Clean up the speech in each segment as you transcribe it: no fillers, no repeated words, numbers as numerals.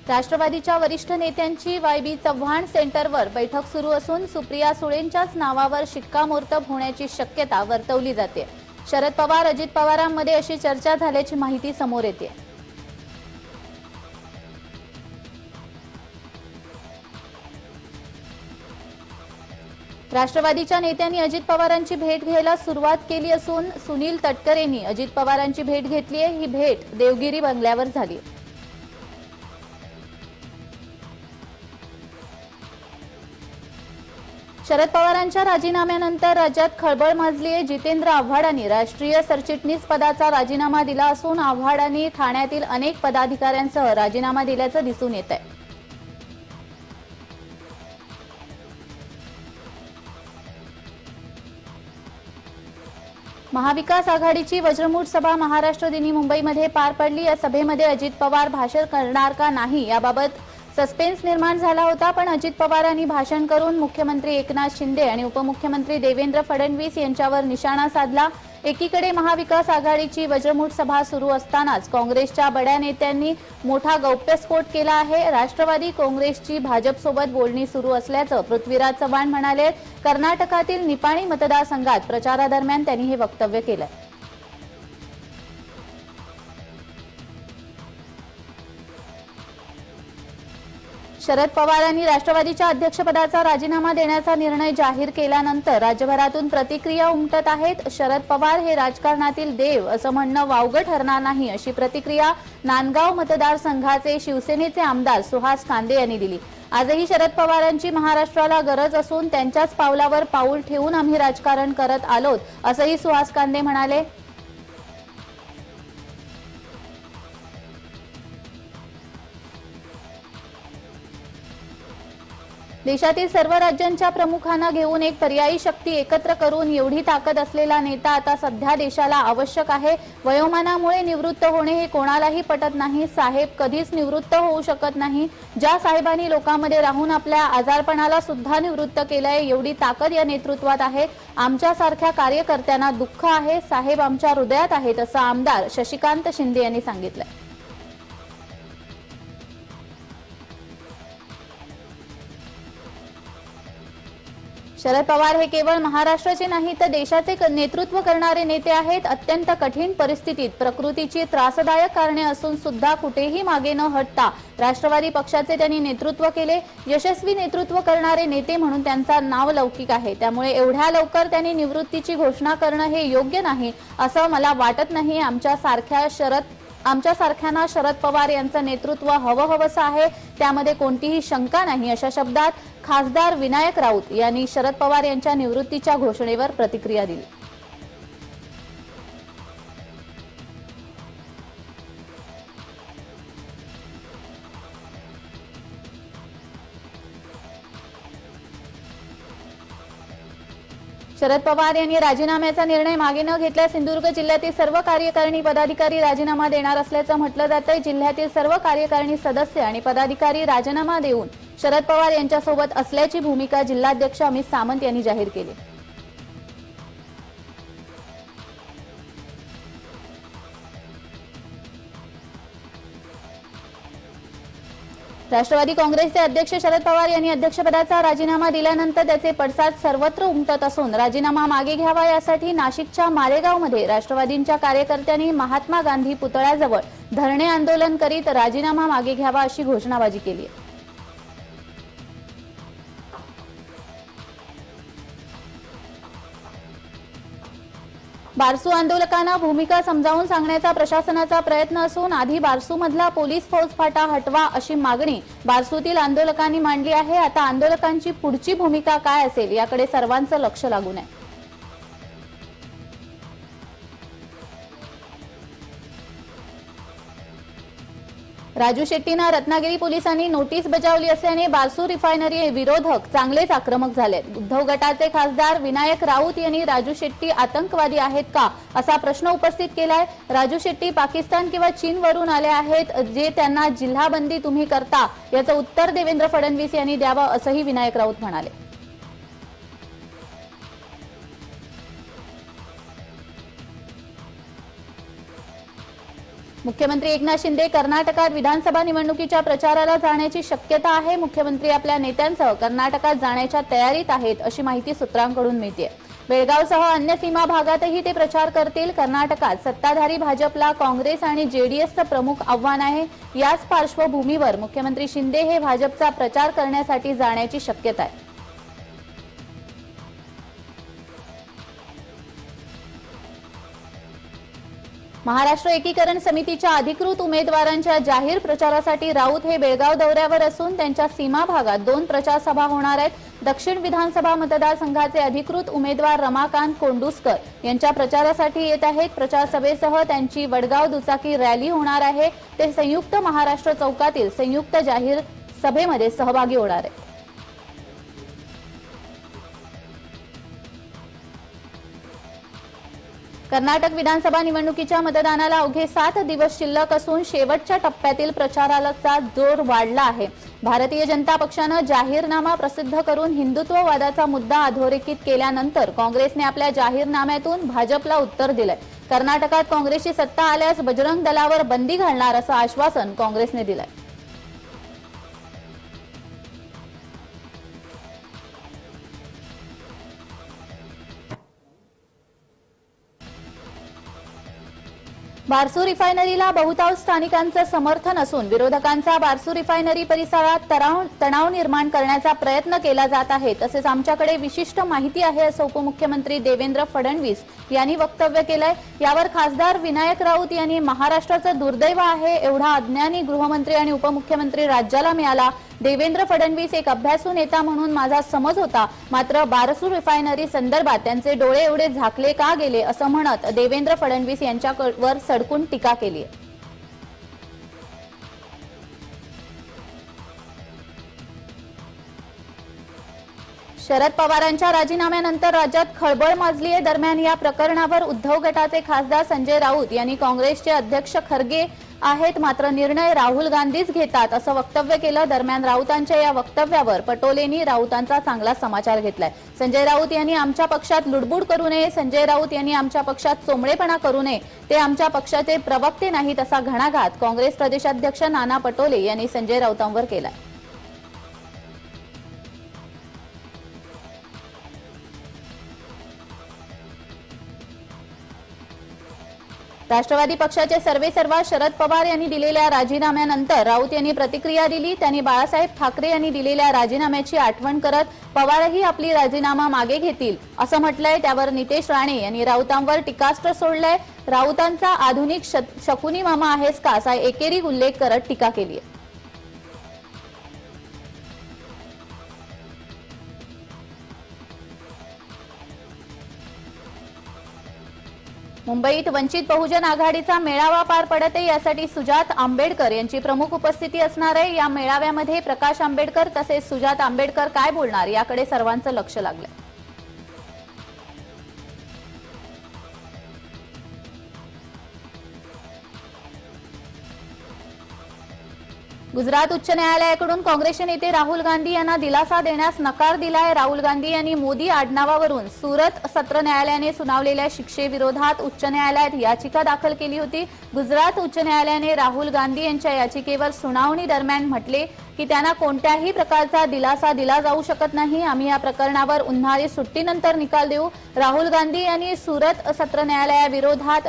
राष्ट्रवादीच्या वरिष्ठ नेत्यांची वाय.बी. चव्हाण सेंटरवर बैठक सुरू असून सुप्रिया सुळेंच्याच नावावर शिक्कामोर्तब होण्याची शक्यता वर्तवली जाते। शरद पवार अजित पवारांमध्ये अशी चर्चा झाल्याची माहिती समोर येते। राष्ट्रवादीच्या नेत्यांनी अजित पवारांची भेट घ्यायला सुरुवात केली असून सुनील तटकरेंनी अजित पवारांची भेट घेतली आहे। ही भेट देवगिरी बंगल्यावर झाली। शरद पवारांच्या राजीनाम्यानंतर राज्यात खळबळ माजली आहे। जितेंद्र आव्हाडांनी राष्ट्रीय सरचिटणीस पदाचा राजीनामा दिला असून आव्हाडांनी ठाण्यातील अनेक पदाधिकाऱ्यांसह राजीनामा दिल्याचं दिसून येत आहे। महाविकास आघाडीची वज्रमूठ सभा महाराष्ट्र दिनी मुंबईमध्ये पार पडली। या सभेमध्ये अजित पवार भाषण करणार का नाही याबाबत सस्पेन्स निर्माण झाला होता, पण अजित पवारांनी भाषण करून मुख्यमंत्री एकनाथ शिंदे आणि उपमुख्यमंत्री देवेंद्र फडणवीस यांच्यावर निशाणा साधला। एकीकडे महाविकास आघाडीची वज्रमूठ सभा सुरू असतानाच काँग्रेसच्या बड्या नेत्यांनी मोठा गौप्यस्फोट केला आहे। राष्ट्रवादी काँग्रेसची भाजपसोबत बोलणी सुरू असल्याचं पृथ्वीराज चव्हाण म्हणाले। कर्नाटकातील निपाणी मतदारसंघात प्रचारादरम्यान त्यांनी हे वक्तव्य केलं। शरद पवारांनी राष्ट्रवादीच्या अध्यक्षपदाचा राजीनामा देण्याचा निर्णय जाहीर केल्यानंतर राज्यभरातून प्रतिक्रिया उमटत आहेत। शरद पवार हे राजकारणातील देव असं म्हणणं वावगं ठरणार नाही, अशी प्रतिक्रिया नांदगाव मतदारसंघाचे शिवसेनेचे आमदार सुहास कांदे यांनी दिली। आजही शरद पवारांची महाराष्ट्राला गरज असून त्यांच्याच पावलावर पाऊल ठेवून आम्ही राजकारण करत आलोत, असंही सुहास कांदे म्हणाले। देशातील सर्व राज्यांच्या प्रमुखांना घेऊन एक पर्यायी शक्ती एकत्र करून एवढी ताकद असलेला नेता आता सध्या देशाला आवश्यक आहे। वयोमानामुळे निवृत्त होणे हे कोणालाही पटत नाही। साहेब कधीच निवृत्त होऊ शकत नाही। ज्या साहेबांनी लोकांमध्ये राहून आपल्या आजारपणाला सुद्धा निवृत्त केलंय, एवढी ताकद या नेतृत्वात आहे। आमच्यासारख्या कार्यकर्त्यांना दुःख आहे, साहेब आमच्या हृदयात आहेत, असं आमदार शशिकांत शिंदे यांनी सांगितलं। शरद पवार हे केवळ महाराष्ट्राचे नाही तर देशाचे नेतृत्व करणारे नेते आहेत। अत्यंत कठीण परिस्थितीत प्रकृतीची त्रासदायक कारणे असून सुद्धा कुठेही मागे न हटता राष्ट्रवादी पक्षाचे त्यांनी नेतृत्व केले। यशस्वी नेतृत्व करणारे नेते म्हणून त्यांचा नाव लौकिक आहे। त्यामुळे एवढ्या लवकर त्यांनी निवृत्तीची घोषणा करणं हे योग्य नाही असं मला वाटत नाही। आमच्यासारख्यांना शरद पवार यांचं नेतृत्व हवंहवसं आहे, त्यामध्ये कोणतीही शंका नाही, अशा शब्दात खासदार विनायक राऊत यांनी शरद पवार यांच्या निवृत्तीच्या घोषणेवर प्रतिक्रिया दिली। शरद पवार यांनी राजीनाम्याचा निर्णय मागे न घेतल्यास सिंधुदुर्ग जिल्ह्यातील सर्व कार्यकारिणी पदाधिकारी राजीनामा देणार असल्याचं म्हटलं जातंय। जिल्ह्यातील सर्व कार्यकारिणी सदस्य आणि पदाधिकारी राजीनामा देऊन शरद पवार यांच्यासोबत असल्याची भूमिका जिल्हाध्यक्ष अमित सामंत यांनी जाहीर केली। राष्ट्रवादी काँग्रेसचे अध्यक्ष शरद पवार यांनी अध्यक्षपदाचा राजीनामा दिल्यानंतर त्याचे पडसाद सर्वत्र उमटत असून राजीनामा मागे घ्यावा यासाठी नाशिकच्या मालेगावमध्ये राष्ट्रवादीच्या कार्यकर्त्यांनी महात्मा गांधी पुतळ्याजवळ धरणे आंदोलन करीत राजीनामा मागे घ्यावा अशी घोषणाबाजी केली आहे। बारसू आंदोलकांना भूमिका समजावून सांगण्याचा प्रशासनाचा प्रयत्न असून आधी बारसूमधला पोलीस फौजफाटा हटवा अशी मागणी बारसूतील आंदोलकांनी मांडली आहे। आता आंदोलकांची पुढची भूमिका काय असेल याकडे सर्वांचं लक्ष लागून आहे। राजू शेट्टींना रत्नागिरी पोलिसांनी नोटीस बजावली असल्याने बारसू रिफायनरी विरोधक चांगलेच आक्रमक झाले। उद्धव गटाचे खासदार विनायक राऊत यांनी राजू शेट्टी आतंकवादी आहेत का असा प्रश्न उपस्थित केलाय। राजू शेट्टी पाकिस्तान किंवा चीनवरून आले आहेत, जे त्यांना जिल्हाबंदी तुम्ही करता याचं उत्तर देवेंद्र फडणवीस यांनी द्यावं असंही विनायक राऊत म्हणाले। मुख्यमंत्री एकनाथ शिंदे कर्नाटकात विधानसभा निवडणुकीच्या प्रचाराला जाण्याची शक्यता आहे। मुख्यमंत्री आपल्या नेत्यांसह कर्नाटकात जाण्याच्या तयारीत आहेत अशी माहिती सूत्रांकडून मिळते। बेळगावसह अन्य सीमा भागातही ते प्रचार करतील। कर्नाटकात सत्ताधारी भाजपला काँग्रेस आणि जेडीएसचं प्रमुख आव्हान आहे। याच पार्श्वभूमीवर मुख्यमंत्री शिंदे हे भाजपचा प्रचार करण्यासाठी जाण्याची शक्यता आहे। महाराष्ट्र एकीकरण समितीच्या अधिकृत उमेदवारांच्या जाहीर प्रचारासाठी राऊत हे बेळगाव दौऱ्यावर असून त्यांच्या सीमा भागात 2 प्रचार सभा होणार आहेत। दक्षिण विधानसभा मतदारसंघाचे अधिकृत उमेदवार रमाकांत कोंडुस्कर यांच्या प्रचारासाठी येत आहेत। प्रचार सभेसह त्यांची वडगाव दुचाकी रॅली होणार आहे। ते संयुक्त महाराष्ट्र चौकातील संयुक्त जाहीर सभेमध्ये सहभागी होणार आहेत। कर्नाटक विधानसभा निवडणुकीच्या मतदानाला अवघे 7 दिवस शिल्लक असून शेवटच्या टप्प्यातील प्रचाराचा जोर वाढला आहे। भारतीय जनता पक्षाने जाहीरनामा प्रसिद्ध करून हिंदुत्ववादाचा मुद्दा अधोरेखित केल्यानंतर काँग्रेसने आपल्या जाहीरनाम्यातून भाजपला उत्तर दिलंय। कर्नाटकात काँग्रेसची सत्ता आल्यास बजरंग दलावर बंदी घालणार असं आश्वासन काँग्रेसने दिलंय। बारसू रिफायनरीला बहुतांश स्थानिकांचं समर्थन असून विरोधकांचा बारसू रिफायनरी परिसरात तणाव निर्माण करण्याचा प्रयत्न केला जात आहे। तसेच आमच्याकडे विशिष्ट माहिती आहे असं उपमुख्यमंत्री देवेंद्र फडणवीस यांनी वक्तव्य केलंय। यावर खासदार विनायक राऊत यांनी महाराष्ट्राचं दुर्दैव आहे, एवढा अज्ञानी गृहमंत्री आणि उपमुख्यमंत्री राज्याला मिळाला। देवेंद्र फडणवीस एक अभ्यासू नेता म्हणून माझा समज होता, मात्र बारसू रिफायनरी संदर्भात त्यांचे डोळे एवढे झाकले का गेले असं म्हणत देवेंद्र फडणवीस यांच्यावर सडकून टीका केली आहे। शरद पवारांच्या राजीनाम्यानंतर राज्यात खळबळ माजली आहे। दरम्यान या प्रकरणावर उद्धव गटाचे खासदार संजय राऊत यांनी काँग्रेसचे अध्यक्ष खरगे आहेत, मात्र निर्णय राहुल गांधीच घेतात असं वक्तव्य केलं। दरम्यान राऊतांच्या या वक्तव्यावर पटोलेंनी राऊतांचा चांगला समाचार घेतलाय। संजय राऊत यांनी आमच्या पक्षात लुडबुड करू नये, संजय राऊत यांनी आमच्या पक्षात चोमळेपणा करू नये, ते आमच्या पक्षाचे प्रवक्ते नाहीत असा घणाघात काँग्रेस प्रदेशाध्यक्ष नाना पटोले यांनी संजय राऊतांवर केलाय। राष्ट्रवादी पक्षाचे सर्वेसर्वा शरद पवार यांनी दिलेल्या राजीनाम्यानंतर राऊत यांनी प्रतिक्रिया दिली। त्यांनी बाळासाहेब ठाकरे यांनी दिलेल्या राजीनाम्याची आठवण करत पवारही आपली राजीनामा मागे घेतील असं म्हटलंय। त्यावर नितेश राणे यांनी राऊतांवर टीकास्त्र सोडलंय। राऊतांचा आधुनिक शकुनी मामा आहेस का असा एकेरी उल्लेख करत टीका केली आहे। मुंबईत वंचित बहुजन आघाडीचा मेळावा पार पडत आहे। यासाठी सुजात आंबेडकर यांची प्रमुख उपस्थिती असणार आहे। या मेळाव्यामध्ये प्रकाश आंबेडकर तसेच सुजात आंबेडकर काय बोलणार याकडे सर्वांचं लक्ष लागलंय। गुजरात उच्च न्यायालयाकडून काँग्रेसचे नेते राहुल गांधी यांना दिलासा देण्यास नकार दिलाय। राहुल गांधी यांनी मोदी आडनावावरून सुरत सत्र न्यायालयाने सुनावलेल्या शिक्षेविरोधात उच्च न्यायालयात याचिका दाखल केली होती। गुजरात उच्च न्यायालयाने राहुल गांधी यांच्या याचिकेवर सुनावणी दरम्यान म्हटले की त्यांना कोणत्याही प्रकारचा दिलासा दिला जाऊ शकत नाही। आम्ही या प्रकरणावर उन्हाळी सुट्टीनंतर निकाल देऊ। राहुल गांधी यांनी सुरत सत्र न्यायालयाविरोधात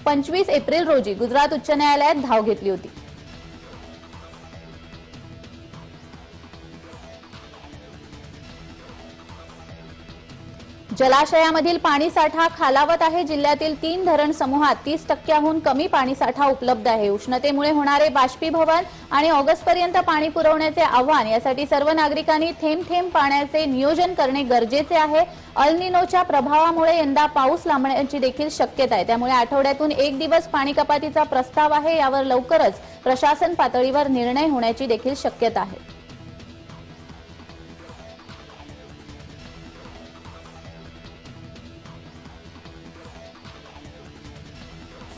25 एप्रिल रोजी गुजरात उच्च न्यायालयात धाव घेतली होती। जलाशयामधील पाणीसाठा खालावत आहे। जिल्ह्यातील 3 धरण समूहात 30% कमी पाणीसाठा उपलब्ध आहे। उष्णतेमुळे होणारे बाष्पीभवन आणि ऑगस्टपर्यंत पाणी पुरवण्याचे आव्हान यासाठी सर्व नागरिकांनी थेंब थेंब पाण्याचे नियोजन करणे गरजेचे आहे। अल निनोच्या प्रभावामुळे यंदा पाऊस लांबण्याची देखील शक्यता आहे। त्यामुळे आठवड्यातून 1 दिवस पाणी कपातीचा प्रस्ताव आहे। यावर लवकरच प्रशासन पातळीवर निर्णय होण्याची देखील शक्यता आहे।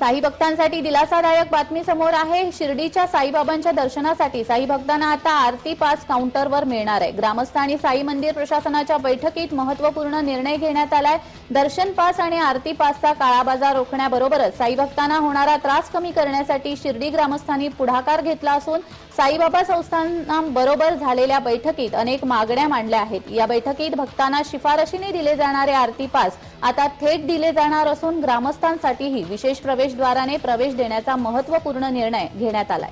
साई भक्तांसाठी दिलासादायक बातमी समोर आहे। शिर्डीच्या साईबाबांच्या दर्शनासाठी साई भक्तांना आता आरती पास काउंटरवर मिळणार आहे। ग्रामस्थ आणि साई मंदिर प्रशासनाच्या बैठकीत महत्त्वपूर्ण निर्णय घेण्यात आलाय। दर्शन पास आणि आरती पासचा काळाबाजार रोखण्याबरोबरच साई भक्तांना होणारा त्रास कमी करण्यासाठी शिर्डी ग्रामस्थांनी पुढाकार घेतला असून साईबाबा संस्थानाबरोबर झालेल्या बैठकीत अनेक मागण्या मांडल्या आहेत। या बैठकीत भक्तांना शिफारशीने दिले जाणारे आरती पास आता थेट दिले जाणार असून ग्रामस्थांसाठीही विशेष प्रवेशद्वाराने प्रवेश देण्याचा महत्त्वपूर्ण निर्णय घेण्यात आलाय।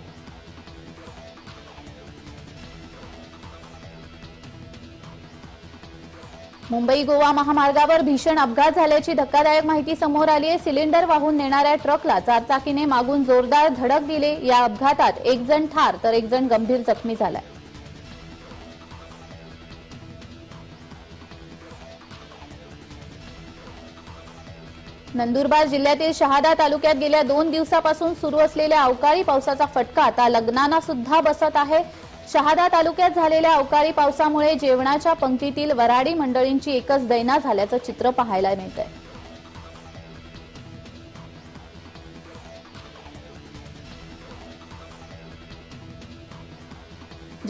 मुंबई गोवा महामार्गावर भीषण अपघात झाल्याची धक्कादायक माहिती समोर आली आहे। सिलेंडर वाहून नेणाऱ्या ट्रकला चारचाकीने मागून जोरदार धडक दिली। या अपघातात एक जण ठार तर एक जण गंभीर जखमी झालाय। नंदुरबार जिल्ह्यातील शहादा तालुक्यात गेल्या 2 दिवसापासून सुरू असलेल्या अवकाळी पावसाचा फटका आता लग्नांना सुद्धा बसत आहे। शहादा तालुक्यात झालेल्या अवकाळी पावसामुळे जेवणाच्या पंक्तीतील वऱ्हाडी मंडळींची एकच दैना झाल्याचं चित्र पाहायला मिळतंय।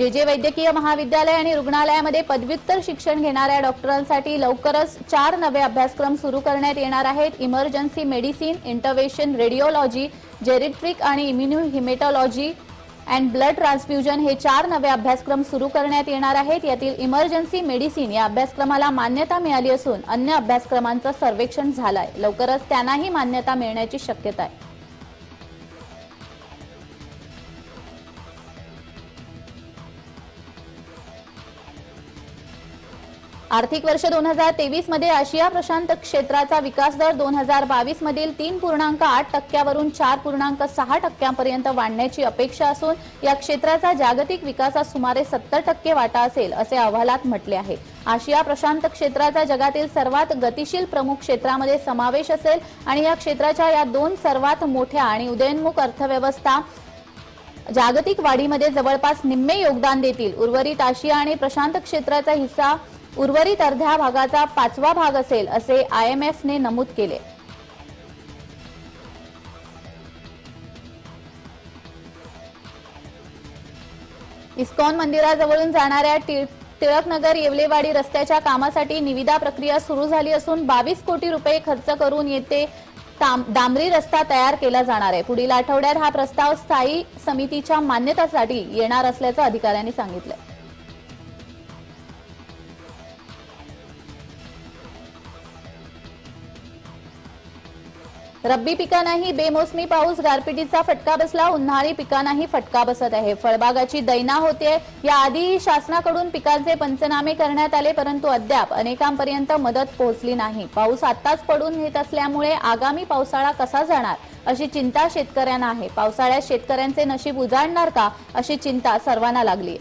जे वैद्यकीय महाविद्यालय आणि रुग्णालयामध्ये पदव्युत्तर शिक्षण घेणाऱ्या डॉक्टरांसाठी लवकरच 4 नवे अभ्यासक्रम सुरू करण्यात येणार आहेत। इमर्जन्सी मेडिसिन, इंटरव्हेन्शन रेडिओलॉजी, जेरिट्रिक आणि इम्युनोहिमेटॉलॉजी अँड ब्लड ट्रान्सफ्युजन हे 4 नवे अभ्यासक्रम सुरू करण्यात येणार आहेत। यातील इमर्जन्सी मेडिसिन या अभ्यासक्रमाला मान्यता मिळाली असून अन्य अभ्यासक्रमांचं सर्वेक्षण झालंय। लवकरच त्यांनाही मान्यता मिळण्याची शक्यता आहे। आर्थिक वर्ष 2023 मध्ये आशिया प्रशांत क्षेत्राचा विकास दर 2022 मधील 3.8% वरून 4.6% पर्यंत वाढण्याची अपेक्षा असून या क्षेत्राचा जागतिक विकासात सुमारे 70% वाटा असेल असे अहवालात म्हटले आहे। आशिया प्रशांत क्षेत्राचा जगातील सर्वात गतिशील प्रमुख क्षेत्रामध्ये समावेश असेल आणि या क्षेत्राच्या या 2 सर्वात मोठ्या आणि उदयोन्मुख अर्थव्यवस्था जागतिक वाढीमध्ये जवळपास निम्मे योगदान देतील। उर्वरित आशिया आणि प्रशांत क्षेत्राचा हिस्सा उर्वरित अर्ध्या भागाचा 5वा भाग असेल असे IMF ने नमूद केले। इस्कॉन मंदिराजवळून जाणाऱ्या टिळकनगर येवलेवाडी रस्त्याच्या कामासाठी निविदा प्रक्रिया सुरू झाली असून 22 कोटी रुपये खर्च करून येथे डांबरी रस्ता तयार केला जाणार आहे। पुढील आठवड्यात हा प्रस्ताव स्थायी समितीच्या मान्यतेसाठी येणार असल्याचं अधिकाऱ्यांनी सांगितलं। रब्बी पिकांनाही बेमोसमी पाऊस गारपिटीचा फटका बसला। उन्हाळी पिकांनाही फटका बसत आहे। फळबागाची दैना होते। याआधी शासनाकडून पिकांचे पंचनामे करण्यात आले परंतु अद्याप अनेकांपर्यंत मदत पोहोचली नाही। पाऊस आताच पडून येत असल्यामुळे आगामी पावसाळा कसा जाणार अशी चिंता शेतकऱ्यांना आहे। पावसाळ्यात शेतकऱ्यांचे नशीब उजाडणार का अशी चिंता सर्वांना लागली।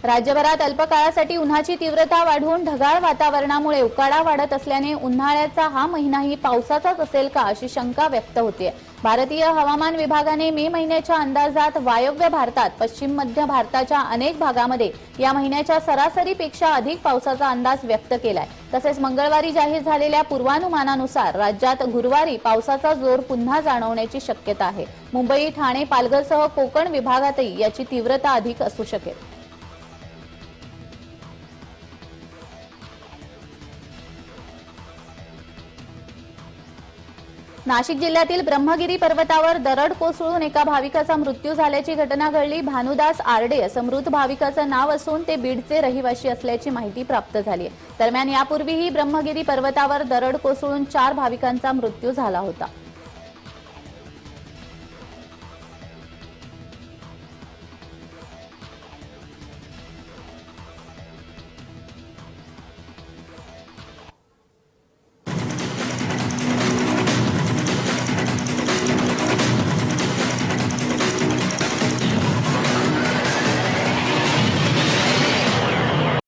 राज्यभरात अल्पकाळासाठी उन्हाची तीव्रता वाढून ढगाळ वातावरणामुळे उकाडा वाढत असल्याने उन्हाळ्याचा हा महिनाही पावसाचाच असेल का अशी शंका व्यक्त होते। भारतीय हवामान विभागाने मे महिन्याच्या अंदाजात वायव्य भारतात पश्चिम मध्य भारताच्या अनेक भागांमध्ये या महिन्याच्या सरासरीपेक्षा अधिक पावसाचा अंदाज व्यक्त केलाय। तसेच मंगळवारी जाहीर झालेल्या पूर्वानुमानानुसार राज्यात गुरुवारी पावसाचा जोर पुन्हा जाणवण्याची शक्यता आहे। मुंबई, ठाणे, पालघरसह कोकण विभागातही याची तीव्रता अधिक असू शकेल। नाशिक जिल्ह्यातील ब्रह्मगिरी पर्वतावर दरड कोसळून एका भाविकाचा मृत्यू झाल्याची घटना घडली। भानुदास आरडे असं मृत भाविकाचं नाव असून ते बीडचे रहिवासी असल्याची माहिती प्राप्त झाली आहे। दरम्यान यापूर्वीही ब्रह्मगिरी पर्वतावर दरड कोसळून 4 भाविकांचा मृत्यू झाला होता।